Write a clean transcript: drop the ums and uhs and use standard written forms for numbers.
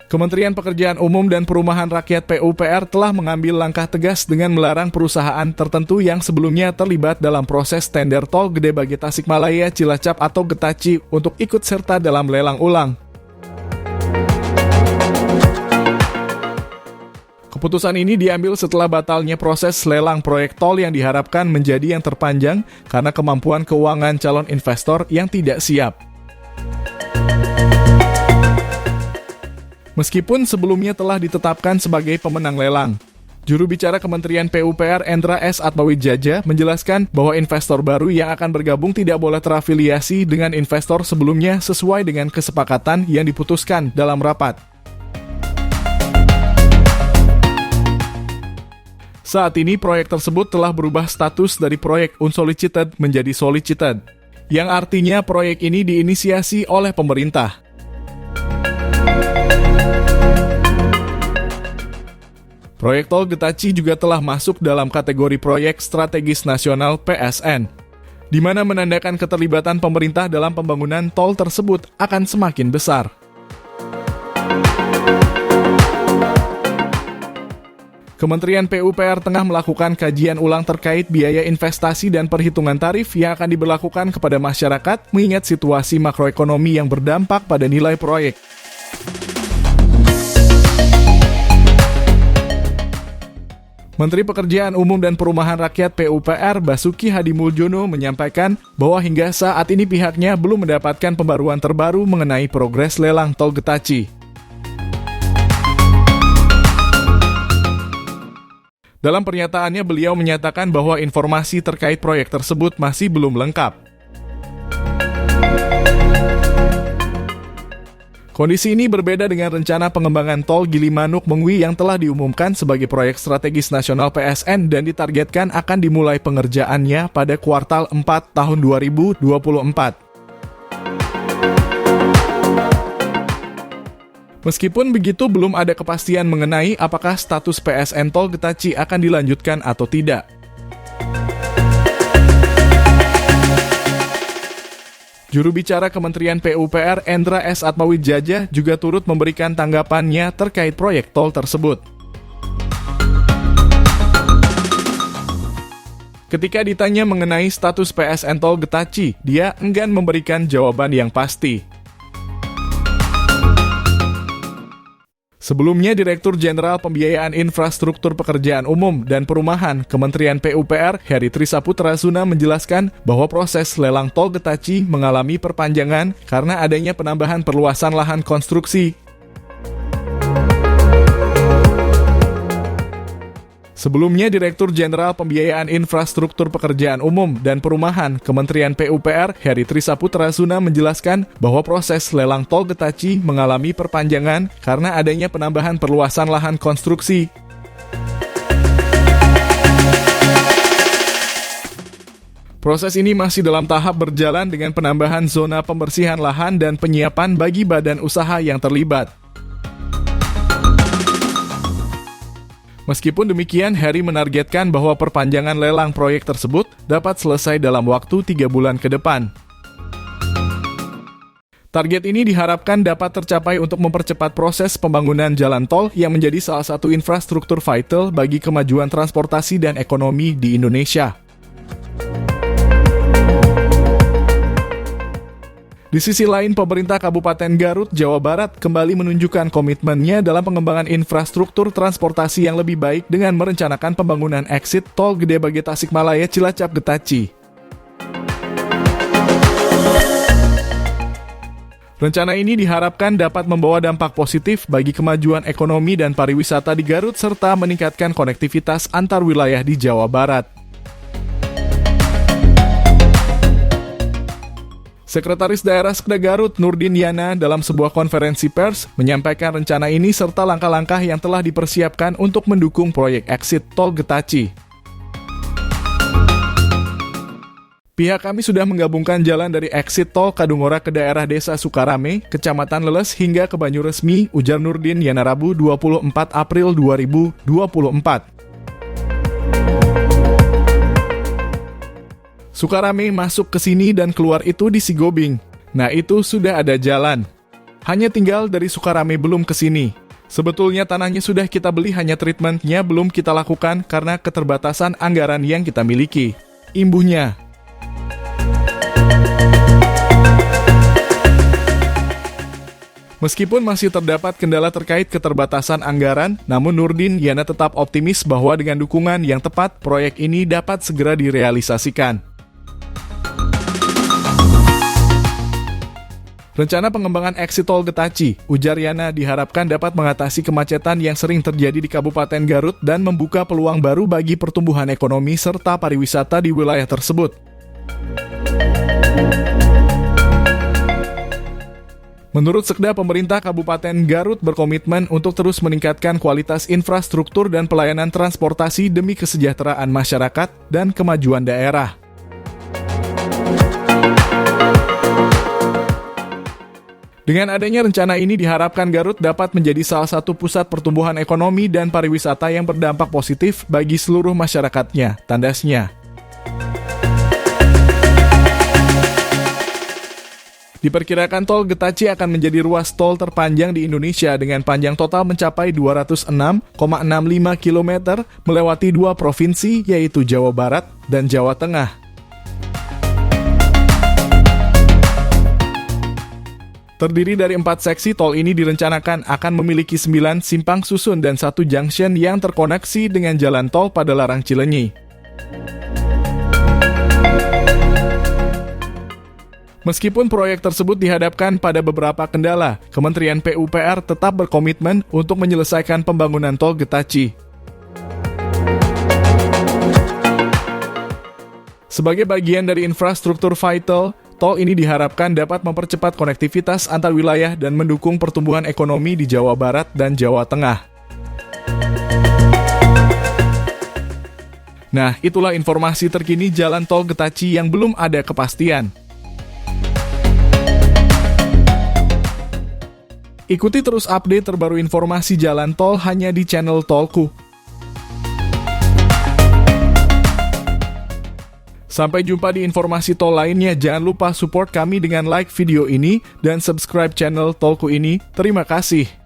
Kementerian Pekerjaan Umum dan Perumahan Rakyat PUPR telah mengambil langkah tegas dengan melarang perusahaan tertentu yang sebelumnya terlibat dalam proses tender tol Gede Bage Tasikmalaya Cilacap atau Getaci untuk ikut serta dalam lelang ulang. Keputusan ini diambil setelah batalnya proses lelang proyek tol yang diharapkan menjadi yang terpanjang karena kemampuan keuangan calon investor yang tidak siap. Meskipun sebelumnya telah ditetapkan sebagai pemenang lelang. Juru bicara Kementerian PUPR Endra S. Atmawijaja menjelaskan bahwa investor baru yang akan bergabung tidak boleh terafiliasi dengan investor sebelumnya sesuai dengan kesepakatan yang diputuskan dalam rapat. Saat ini proyek tersebut telah berubah status dari proyek unsolicited menjadi solicited, yang artinya proyek ini diinisiasi oleh pemerintah. Proyek tol Getaci juga telah masuk dalam kategori proyek strategis nasional PSN, di mana menandakan keterlibatan pemerintah dalam pembangunan tol tersebut akan semakin besar. Kementerian PUPR tengah melakukan kajian ulang terkait biaya investasi dan perhitungan tarif yang akan diberlakukan kepada masyarakat mengingat situasi makroekonomi yang berdampak pada nilai proyek. Menteri Pekerjaan Umum dan Perumahan Rakyat PUPR Basuki Hadimuljono menyampaikan bahwa hingga saat ini pihaknya belum mendapatkan pembaruan terbaru mengenai progres lelang tol Getaci. Dalam pernyataannya beliau menyatakan bahwa informasi terkait proyek tersebut masih belum lengkap. Kondisi ini berbeda dengan rencana pengembangan tol Gilimanuk-Mengwi yang telah diumumkan sebagai proyek strategis nasional PSN dan ditargetkan akan dimulai pengerjaannya pada kuartal 4 tahun 2024. Meskipun begitu, belum ada kepastian mengenai apakah status PSN tol Getaci akan dilanjutkan atau tidak. Juru bicara Kementerian PUPR Endra S. Atmawijaja juga turut memberikan tanggapannya terkait proyek tol tersebut. Ketika ditanya mengenai status PSN tol Getaci, dia enggan memberikan jawaban yang pasti. Sebelumnya, Direktur Jenderal Pembiayaan Infrastruktur Pekerjaan Umum dan Perumahan Kementerian PUPR Heri Trisaputra Suna menjelaskan bahwa proses lelang tol Getaci mengalami perpanjangan karena adanya penambahan perluasan lahan konstruksi. Sebelumnya, Direktur Jenderal Pembiayaan Infrastruktur Pekerjaan Umum dan Perumahan Kementerian PUPR Heri Trisaputra Suna menjelaskan bahwa proses lelang tol Getaci mengalami perpanjangan karena adanya penambahan perluasan lahan konstruksi. Proses ini masih dalam tahap berjalan dengan penambahan zona pembersihan lahan dan penyiapan bagi badan usaha yang terlibat. Meskipun demikian, Heri menargetkan bahwa perpanjangan lelang proyek tersebut dapat selesai dalam waktu 3 bulan ke depan. Target ini diharapkan dapat tercapai untuk mempercepat proses pembangunan jalan tol yang menjadi salah satu infrastruktur vital bagi kemajuan transportasi dan ekonomi di Indonesia. Di sisi lain, pemerintah Kabupaten Garut, Jawa Barat kembali menunjukkan komitmennya dalam pengembangan infrastruktur transportasi yang lebih baik dengan merencanakan pembangunan exit tol Gede Bage Tasikmalaya Cilacap Getaci. Rencana ini diharapkan dapat membawa dampak positif bagi kemajuan ekonomi dan pariwisata di Garut serta meningkatkan konektivitas antar wilayah di Jawa Barat. Sekretaris Daerah Sekda Garut Nurdin Yana dalam sebuah konferensi pers menyampaikan rencana ini serta langkah-langkah yang telah dipersiapkan untuk mendukung proyek exit tol Getaci. Pihak kami sudah menggabungkan jalan dari exit tol Kadungora ke daerah Desa Sukarame, Kecamatan Leles hingga ke Banyuresmi, ujar Nurdin Yana Rabu 24 April 2024. Sukarame masuk ke sini dan keluar itu di Sigobing. Nah, itu sudah ada jalan. Hanya tinggal dari Sukarame belum ke sini. Sebetulnya tanahnya sudah kita beli, hanya treatmentnya belum kita lakukan karena keterbatasan anggaran yang kita miliki. Imbuhnya. Meskipun masih terdapat kendala terkait keterbatasan anggaran, namun Nurdin Yana tetap optimis bahwa dengan dukungan yang tepat, proyek ini dapat segera direalisasikan. Rencana pengembangan exit tol Getaci, ujar Yana, diharapkan dapat mengatasi kemacetan yang sering terjadi di Kabupaten Garut dan membuka peluang baru bagi pertumbuhan ekonomi serta pariwisata di wilayah tersebut. Menurut Sekda, pemerintah Kabupaten Garut berkomitmen untuk terus meningkatkan kualitas infrastruktur dan pelayanan transportasi demi kesejahteraan masyarakat dan kemajuan daerah. Dengan adanya rencana ini diharapkan Garut dapat menjadi salah satu pusat pertumbuhan ekonomi dan pariwisata yang berdampak positif bagi seluruh masyarakatnya, tandasnya. Diperkirakan tol Getaci akan menjadi ruas tol terpanjang di Indonesia dengan panjang total mencapai 206,65 km melewati 2 provinsi yaitu Jawa Barat dan Jawa Tengah. Terdiri dari 4 seksi, tol ini direncanakan akan memiliki 9 simpang susun dan 1 junction yang terkoneksi dengan jalan tol Padalarang Cileunyi. Meskipun proyek tersebut dihadapkan pada beberapa kendala, Kementerian PUPR tetap berkomitmen untuk menyelesaikan pembangunan tol Getaci. Sebagai bagian dari infrastruktur vital, tol ini diharapkan dapat mempercepat konektivitas antar wilayah dan mendukung pertumbuhan ekonomi di Jawa Barat dan Jawa Tengah. Nah, itulah informasi terkini jalan tol Getaci yang belum ada kepastian. Ikuti terus update terbaru informasi jalan tol hanya di channel Tolku. Sampai jumpa di informasi tol lainnya. Jangan lupa support kami dengan like video ini dan subscribe channel Tolku ini. Terima kasih.